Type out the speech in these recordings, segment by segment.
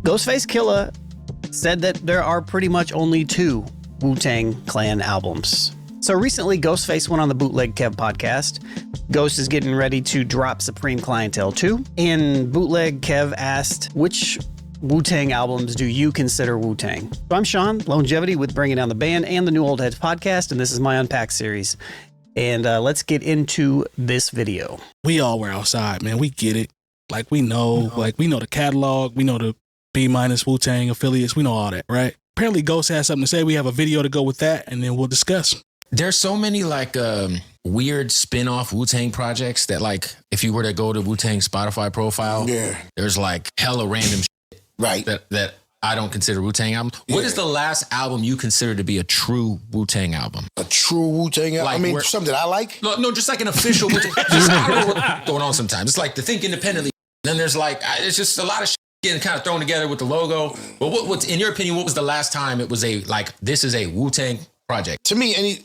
Ghostface Killah said that there are pretty much only 2 Wu-Tang Clan albums. So recently, Ghostface went on the Bootleg Kev podcast. Ghost is getting ready to drop Supreme Clientele 2. And Bootleg Kev asked, which Wu-Tang albums do you consider Wu-Tang? So I'm Sean, Lonegevity with Bringing Down the Band and the New Old Heads podcast, and this is my Unpacked series. And let's get into this video. We all were outside, man. We get it. Like, we know the catalog. We know the B- Wu-Tang affiliates. We know all that, right? Apparently, Ghost has something to say. We have a video to go with that, and then we'll discuss. There's so many weird spin-off Wu-Tang projects that if you were to go to Wu-Tang Spotify profile, there's hella random shit that I don't consider Wu-Tang album. What is the last album you consider to be a true Wu-Tang album? A true Wu-Tang album? Something that I like? No, just an official Wu-Tang. I don't know what's going on sometimes. It's to think independently. Then there's it's just a lot of shit getting kind of thrown together with the logo. But what's in your opinion, what was the last time it was this is a Wu-Tang project? To me,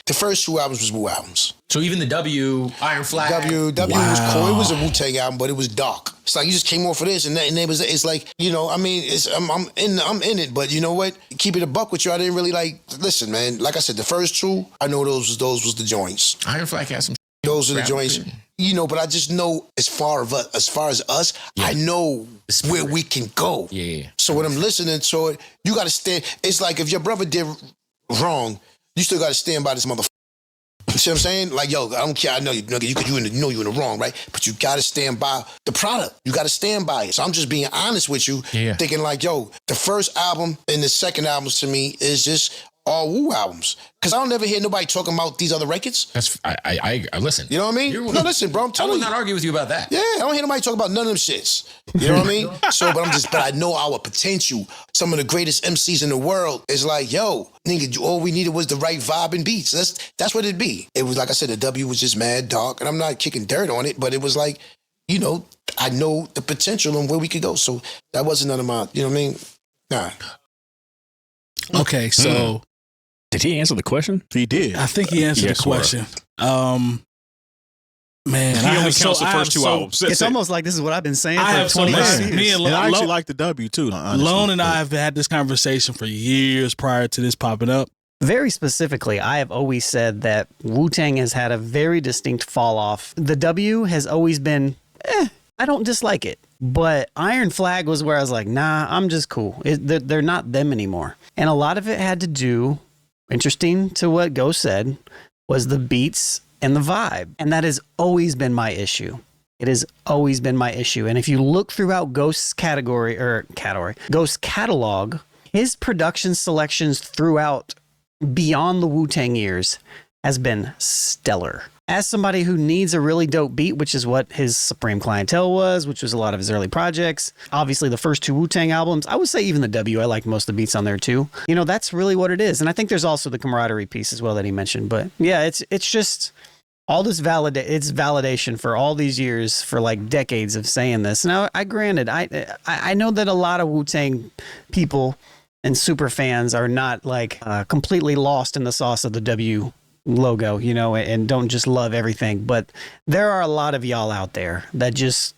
the first 2 albums was Wu albums. So even the W, Iron Flag. W was cool. It was a Wu-Tang album, but it was dark. It's you just came off of this, and it was. It's I'm in it, but you know what? Keep it a buck with you. I didn't really listen, man. Like I said, the first 2, I know those was the joints. Iron Flag has some. Those are the joints. But I just know as far as us, I know where we can go. Yeah. So when I'm listening to it, you got to stand. It's if your brother did wrong, you still got to stand by this motherfucker. You see what I'm saying? I don't care. I know you know you're in the wrong, right? But you got to stand by the product. You got to stand by it. So I'm just being honest with you, thinking the first album and the second album to me is just all Wu albums. Because I don't ever hear nobody talking about these other records. I listen. You know what I mean? No, listen, bro. I'm telling you. I will not argue with you about that. Yeah, I don't hear nobody talk about none of them shits. You know what I mean? But I know our potential. Some of the greatest MCs in the world is nigga, all we needed was the right vibe and beats. That's what it'd be. It was like I said, the W was just mad dark, and I'm not kicking dirt on it, but it was I know the potential and where we could go. So that wasn't none of my, you know what I mean? Nah. Okay, so. Did he answer the question? He did. I think he answered the question. Man, he only counts the first 2 albums. It's almost like this is what I've been saying for 20 years. Me and I actually like the W too. Lone and I have had this conversation for years prior to this popping up. Very specifically, I have always said that Wu-Tang has had a very distinct fall off. The W has always been, I don't dislike it. But Iron Flag was where I was like, nah, I'm just cool. They're not them anymore. And a lot of it had to do, interesting to what Ghost said, was the beats and the vibe. And that has always been my issue. It has always been my issue. And if you look throughout Ghost's Ghost's catalog, his production selections throughout beyond the Wu-Tang years has been stellar. As somebody who needs a really dope beat, which is what his Supreme Clientele was, which was a lot of his early projects. Obviously, the first 2 Wu-Tang albums, I would say even the W, I like most of the beats on there too. That's really what it is. And I think there's also the camaraderie piece as well that he mentioned. But yeah, it's just all this validation for all these years, for decades of saying this. Now, I know that a lot of Wu-Tang people and super fans are not completely lost in the sauce of the W logo, and don't just love everything. But there are a lot of y'all out there that just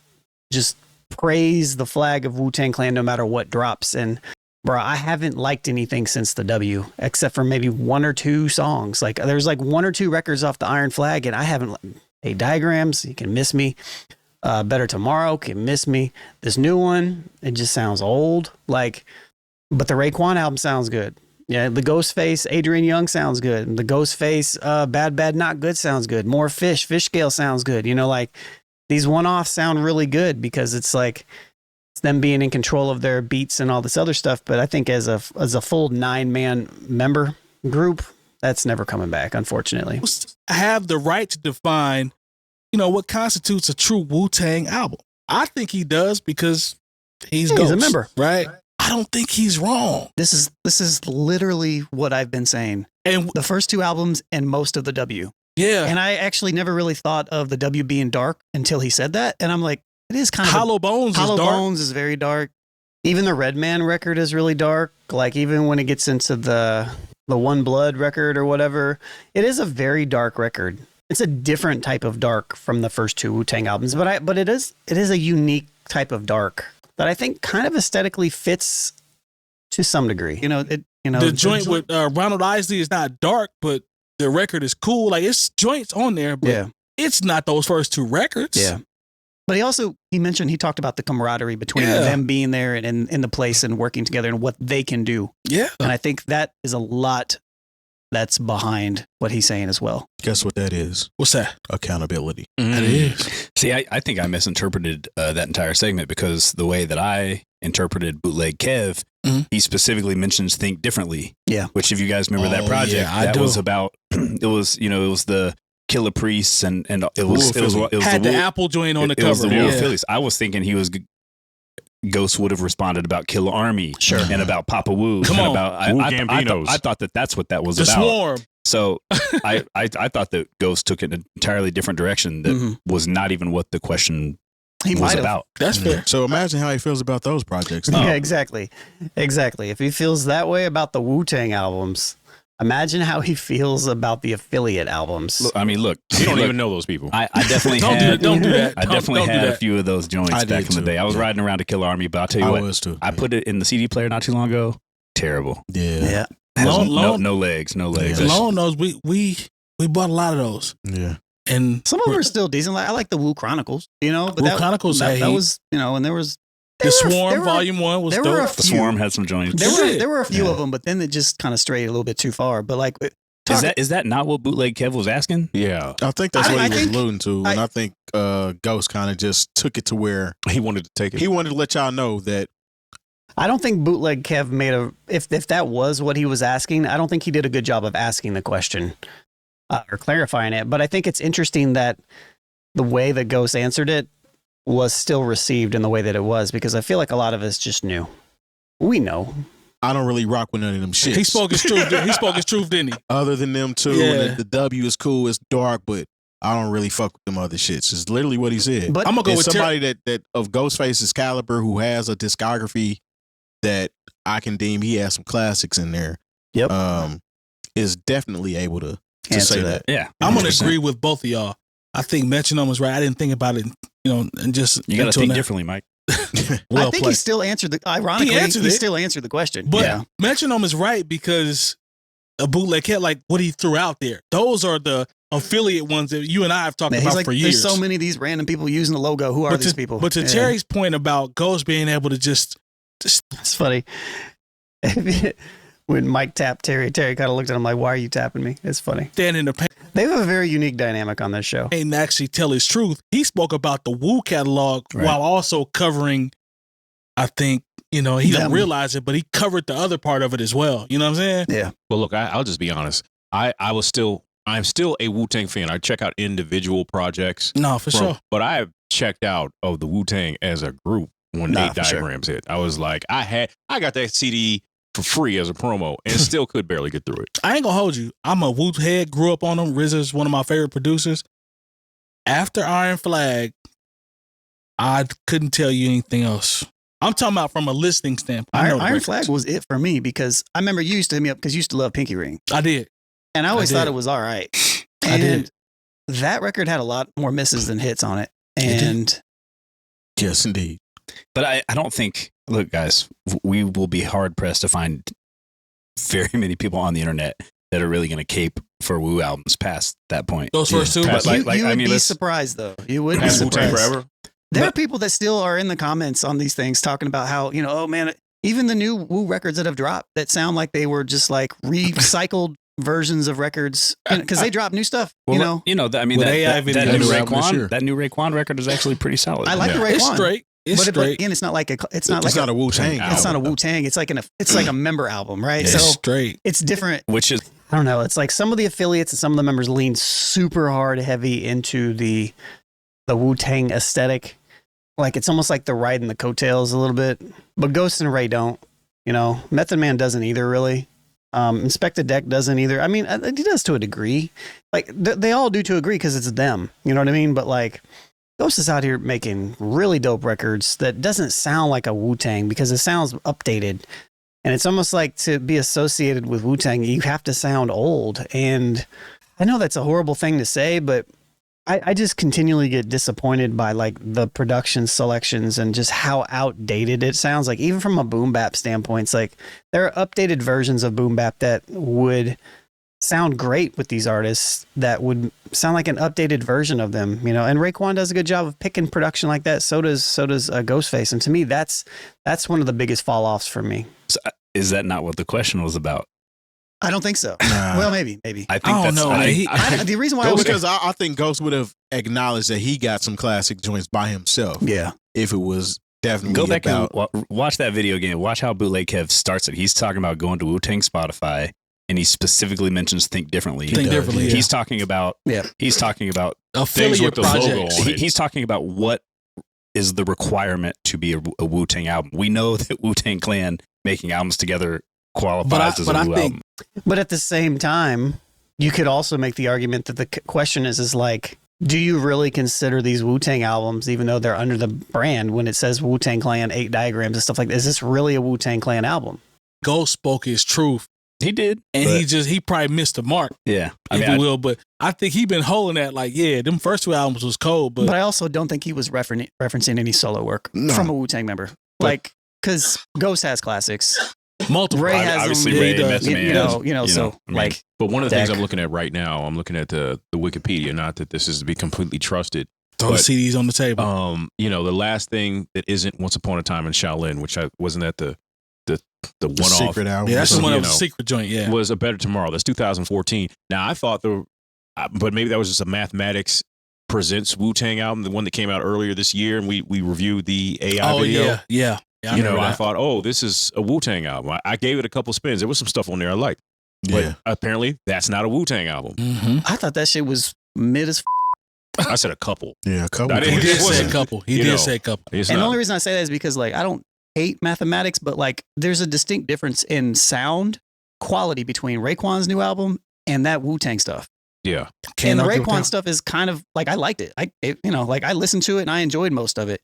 praise the flag of Wu-Tang Clan no matter what drops. And bro, I haven't liked anything since the W, except for maybe 1 or 2 songs. There's 1 or 2 records off the Iron Flag, and I haven't. Hey, Diagrams, you can miss me. Better Tomorrow can miss me. This new one, it just sounds old. But the Raekwon album sounds good. Yeah, the Ghostface, Adrian Young sounds good. The Ghostface, Bad Bad Not Good sounds good. More Fish Scale sounds good. These one-offs sound really good because it's it's them being in control of their beats and all this other stuff. But I think as a full 9-man member group, that's never coming back, unfortunately. I have the right to define, what constitutes a true Wu-Tang album. I think he does because he's a member, right? I don't think he's wrong. This is literally what I've been saying. And the first 2 albums and most of the W. Yeah. And I actually never really thought of the W being dark until he said that. And I'm like, it is kind of Hollow Bones is very dark. Even the Redman record is really dark. Even when it gets into the One Blood record or whatever, it is a very dark record. It's a different type of dark from the first 2 Wu-Tang albums, but it is a unique type of dark. that I think kind of aesthetically fits to some degree. The joint with Ronald Isley is not dark, but the record is cool. Like, it's joints on there, but it's not those first two records. Yeah. But he talked about the camaraderie between them being there and in the place and working together and what they can do. Yeah. And I think that is a lot that's behind what he's saying as well. Guess what that is? What's that? Accountability. That is. See, I think I misinterpreted that entire segment because the way that I interpreted Bootleg Kev, he specifically mentions Think Differently. Yeah. Which, if you guys remember that project, that was about, it was the Killah Priests and it was had the Apple joint on the cover. It was the Wu Phillies. I was thinking he was Ghost would have responded about Killer Army and about Papa Wu. Come and on. About I thought that's what that was the about. Swarm. So I thought that Ghost took it in an entirely different direction that was not even what the question was about. That's fair. So imagine how he feels about those projects. Yeah, exactly. If he feels that way about the Wu-Tang albums, imagine how he feels about the affiliate albums. Look, you don't even know those people. I definitely don't do that. I definitely had a few of those joints back in the day. I was riding around to Killer Army, but I'll tell you what, was too. I put it in the CD player not too long ago. Terrible. Yeah. No legs. Lone knows we bought a lot of those. Yeah. And some of them are still decent. I like the Wu Chronicles, but Wu Chronicles, that was, and there was the Swarm Volume 1 was dope. The Swarm had some joints. There were a few of them, but then it just kind of strayed a little bit too far. But like, is that not what Bootleg Kev was asking? Yeah, I think that's what he was alluding to, and I think Ghost kind of just took it to where he wanted to take it. He wanted to let y'all know that. I don't think Bootleg Kev made if that was what he was asking, I don't think he did a good job of asking the question or clarifying it. But I think it's interesting that the way that Ghost answered it was still received in the way that it was, because I feel like a lot of us just knew. We know. I don't really rock with none of them shits. He spoke his truth. He spoke his truth, didn't he? Other than them two, and the W is cool, it's dark, but I don't really fuck with them other shits. It's literally what he said. But I'm gonna go with somebody that of Ghostface's caliber who has a discography that I can deem he has some classics in there. Yep. Is definitely able to Answer say that. that. Yeah. I'm gonna agree with both of y'all. I think Metronome was right. I didn't think about it, and just you got to think differently, Mike. I think he still answered the. Ironically, he still answered the question. But Metronome is right, because a Bootleg Kev, like what he threw out there, those are the affiliate ones that you and I have talked about for years. There's so many of these random people using the logo. Who are these people? But to Terry's point about Ghost being able to just it's funny. When Mike tapped Terry kind of looked at him like, "Why are you tapping me?" It's funny. Stand in the paint. They have a very unique dynamic on this show. And actually tell his truth. He spoke about the Wu catalog while also covering, I think, he didn't realize it, but he covered the other part of it as well. You know what I'm saying? Yeah. Well, look, I'll just be honest. I'm still a Wu-Tang fan. I check out individual projects. No, for sure. But I checked out of the Wu-Tang as a group when Nate Diagrams hit. I was like, I got that CD for free as a promo and still could barely get through it. I ain't gonna hold you. I'm a Wu head, grew up on them. RZA's one of my favorite producers. After Iron Flag, I couldn't tell you anything else. I'm talking about from a listening standpoint. Iron Flag was it for me, because I remember you used to hit me up because you used to love Pinky Ring. I did. And I always thought it was all right. I did. That record had a lot more misses than hits on it. And yes, indeed. But I don't think, look, guys, we will be hard pressed to find very many people on the internet that are really going to cape for Wu albums past that point. Those first two. you would be surprised, though. You would be surprised. Forever. There are people that still are in the comments on these things talking about how, oh man, even the new Wu records that have dropped that sound like they were just like recycled versions of records, because they drop new stuff. That new Raekwon record is actually pretty solid. I like the Raekwon. It's straight. But again, it's not like a Wu-Tang. It's not a Wu-Tang. It's like a member album, right? It's straight. It's different. Which is, I don't know. It's like some of the affiliates and some of the members lean super hard, heavy into the Wu-Tang aesthetic. Like it's almost like they're riding the coattails a little bit. But Ghost and Ray don't. Method Man doesn't either, really. Inspector Deck doesn't either. I mean, he does to a degree. Like they all do to a degree because it's them. You know what I mean? But like, Ghost is out here making really dope records that doesn't sound like a Wu-Tang because it sounds updated. And it's almost like to be associated with Wu-Tang, you have to sound old. And I know that's a horrible thing to say, but I just continually get disappointed by like the production selections and just how outdated it sounds. Like even from a boom bap standpoint, it's like there are updated versions of boom bap that would sound great with these artists that would sound like an updated version of them, you know. And Raekwon does a good job of picking production like that. So does Ghostface. And to me, that's one of the biggest fall offs for me. So, is that not what the question was about? I don't think so. Nah. Well, maybe. I think I don't that's know. The reason why because I think Ghost would have acknowledged that he got some classic joints by himself. yeah. If it was definitely go back about, and watch that video again. Watch how Bootleg Kev starts it. He's talking about going to Wu-Tang Spotify, and he specifically mentions Think Differently. Think Differently. He's talking about Affiliate with the logo projects. on it. he's talking about what is the requirement to be a Wu-Tang album. We know that Wu-Tang Clan making albums together qualifies as a Wu album. But at the same time, you could also make the argument that the question is like, do you really consider these Wu-Tang albums, even though they're under the brand, when it says Wu-Tang Clan, 8 diagrams and stuff like that, is this really a Wu-Tang Clan album? Ghost spoke his truth. He did. And he probably missed the mark, Yeah. if you will. But I think he been holding that like, them first 2 albums was cold. But I also don't think he was referencing any solo work from a Wu-Tang member. Like, because Ghost has classics. multiple. Ray has obviously them, Ray, he does, Method Man, you know, so I mean, like, But one of the things Deck. I'm looking at right now, I'm looking at the Wikipedia, not that this is to be completely trusted. Throw the but, CDs on the table. You know, the last thing that isn't Once Upon a Time in Shaolin, which I wasn't at the one-off, secret album. Yeah, that's the so, one you that was know, a secret joint. Yeah. was A Better Tomorrow. That's 2014. Now, I thought but maybe that was just a Mathematics Presents Wu-Tang album, the one that came out earlier this year, and we reviewed the AI video. Yeah. I You know, remember I that. thought, this is a Wu-Tang album. I gave it a couple spins. There was some stuff on there I liked. Yeah. But apparently, that's not a Wu-Tang album. Mhm. I thought that shit was mid as I said a couple. Yeah, a couple. I didn't- He It did say a wasn't- couple. He you did know, say a couple. It's And the not. only reason I say that is because like I don't hate mathematics, but like there's a distinct difference in sound quality between Raekwon's new album and that Wu-Tang stuff. Yeah. And the argue with Raekwon that. stuff is kind of like I liked it. I listened to it and I enjoyed most of it.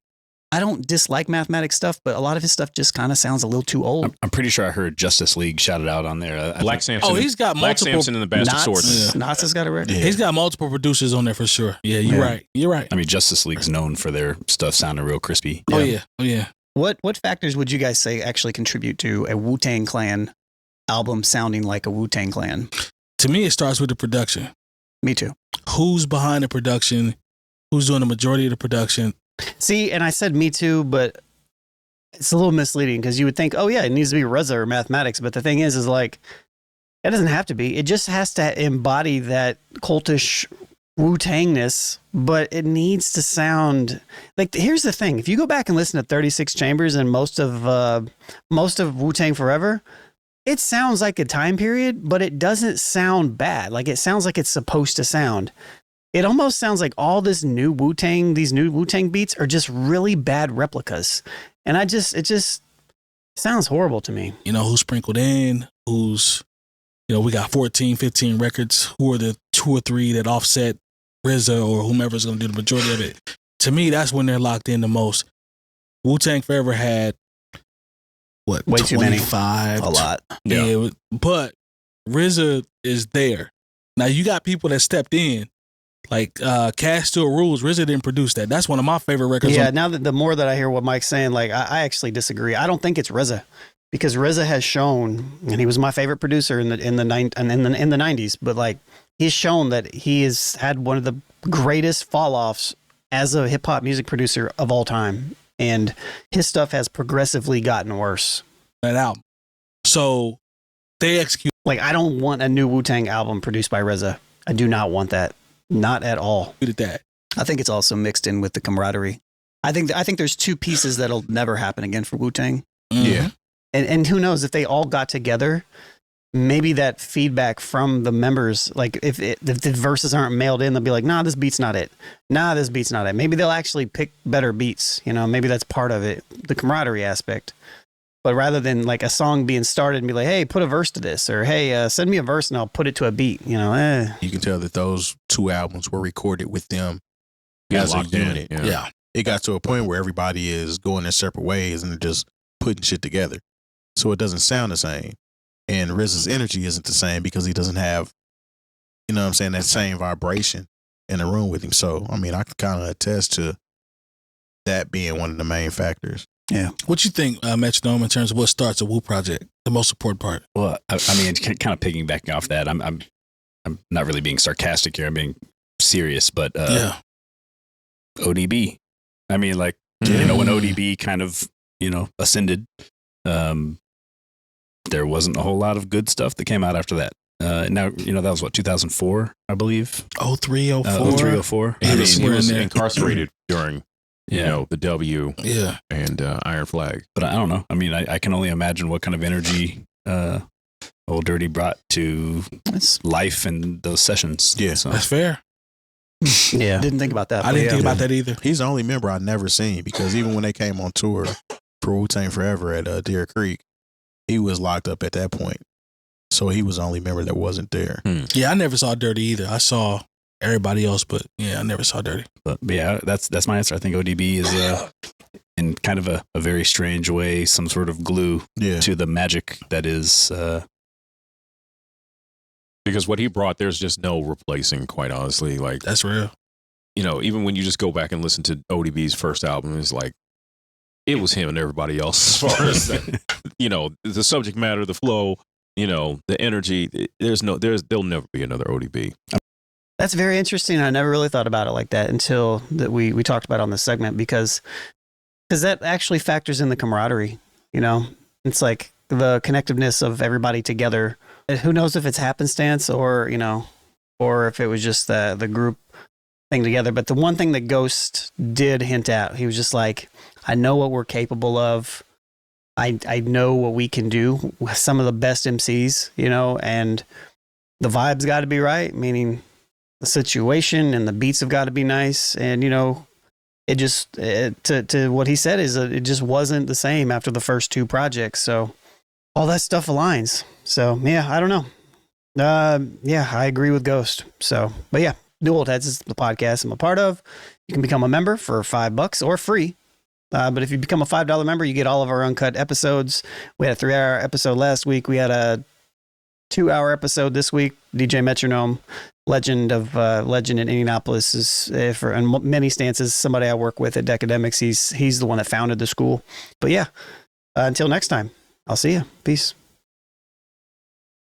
I don't dislike mathematics stuff, but a lot of his stuff just kind of sounds a little too old. I'm pretty sure I heard Justice League shouted out on there. I Black think- Samson. Oh, he's got Black multiple. Samson and the Bastard Swordsman. Knots has got a record. Yeah. He's got multiple producers on there for sure. Yeah, you're Yeah. right. You're right. I mean, Justice League's known for their stuff sounding real crispy. Oh yeah. What factors would you guys say actually contribute to a Wu-Tang Clan album sounding like a Wu-Tang Clan? To me, it starts with the production. Me too. Who's behind the production? Who's doing the majority of the production? See, and I said me too, but it's a little misleading because you would think, oh yeah, it needs to be RZA or mathematics. But the thing is like, it doesn't have to be. It just has to embody that cultish Wu-Tangness, but it needs to sound like, here's the thing. If you go back and listen to 36 Chambers and most of Wu-Tang Forever, it sounds like a time period, but it doesn't sound bad. Like it sounds like it's supposed to sound. It almost sounds like all these new Wu-Tang beats are just really bad replicas. And it just sounds horrible to me. You know, who's sprinkled in? Who's, we got 14, 15 records. Who are the 2 or 3 that offset RZA or whomever's going to do the majority of it? To me, that's when they're locked in the most. Wu-Tang Forever had, what, Way too many. 25? A lot. Yeah, but RZA is there. Now, you got people that stepped in. Like Cash Still Rules, RZA didn't produce that. That's one of my favorite records. Yeah, now that the more that I hear what Mike's saying, like I actually disagree. I don't think it's RZA because RZA has shown, and he was my favorite producer in the 90s. But like he's shown that he has had one of the greatest fall offs as a hip hop music producer of all time, and his stuff has progressively gotten worse. That album. So they execute. Like I don't want a new Wu-Tang album produced by RZA. I do not want that. Not at all. That. I think it's also mixed in with the camaraderie. I think there's 2 pieces that'll never happen again for Wu-Tang. Yeah. And who knows if they all got together, maybe that feedback from the members, like if the verses aren't mailed in, they'll be like, nah, this beat's not it. Nah, this beat's not it. Maybe they'll actually pick better beats. Maybe that's part of it, the camaraderie aspect. But rather than like a song being started and be like, hey, put a verse to this, or hey, send me a verse and I'll put it to a beat. You can tell that those 2 albums were recorded with them as a locked in, unit. Yeah. It got to a point where everybody is going their separate ways and they're just putting shit together. So it doesn't sound the same. And RZA's energy isn't the same because he doesn't have, that same vibration in the room with him. So, I mean, I can kind of attest to that being one of the main factors. Yeah. What you think, Metronome, in terms of what starts a Wu project, the most important part? Well, I mean, kind of piggybacking off that, I'm not really being sarcastic here. I'm being serious, but ODB. I mean, like, you know, when ODB kind of, you know, ascended, there wasn't a whole lot of good stuff that came out after that. Now, you know, that was what, 2004, I believe. 03, 04. 04. He was incarcerated during, you Yeah. know, the W and Iron Flag. But I don't know. I mean, I can only imagine what kind of energy Old Dirty brought to life and those sessions. Yeah. So. That's fair. Yeah. Didn't think about that. I didn't think about that either. He's the only member I never seen, because even when they came on tour for Wu-Tang Forever at Deer Creek, he was locked up at that point. So he was the only member that wasn't there. Yeah, I never saw Dirty either. I saw everybody else, but yeah, I never saw Dirty. But yeah, that's my answer. I think ODB is in kind of a very strange way, some sort of glue to the magic that is. Because what he brought, there's just no replacing, quite honestly. Like, that's real. You know, even when you just go back and listen to ODB's first album, it's like, it was him and everybody else as far as, you know, the subject matter, the flow, you know, the energy. There'll never be another ODB. That's very interesting. I never really thought about it like that until that we talked about it on this segment, because that actually factors in the camaraderie. You know, it's like the connectiveness of everybody together. Who knows if it's happenstance or, you know, or if it was just the group thing together. But the one thing that Ghost did hint at, he was just like, I know what we're capable of. I know what we can do with some of the best MCs, you know, and the vibe's got to be right, meaning the situation and the beats have got to be nice. And, you know, it just, to what he said is it just wasn't the same after the first two projects. So all that stuff aligns. So, yeah, I don't know. Yeah, I agree with Ghost. So, but yeah, New Old Heads is the podcast I'm a part of. You can become a member for $5 or free. But if you become a $5 member, you get all of our uncut episodes. We had a 3-hour episode last week. We had a 2-hour episode this week. DJ Metronome, legend in Indianapolis, is for in many stances somebody I work with at Decademics. He's the one that founded the school. But yeah, until next time, I'll see you. Peace.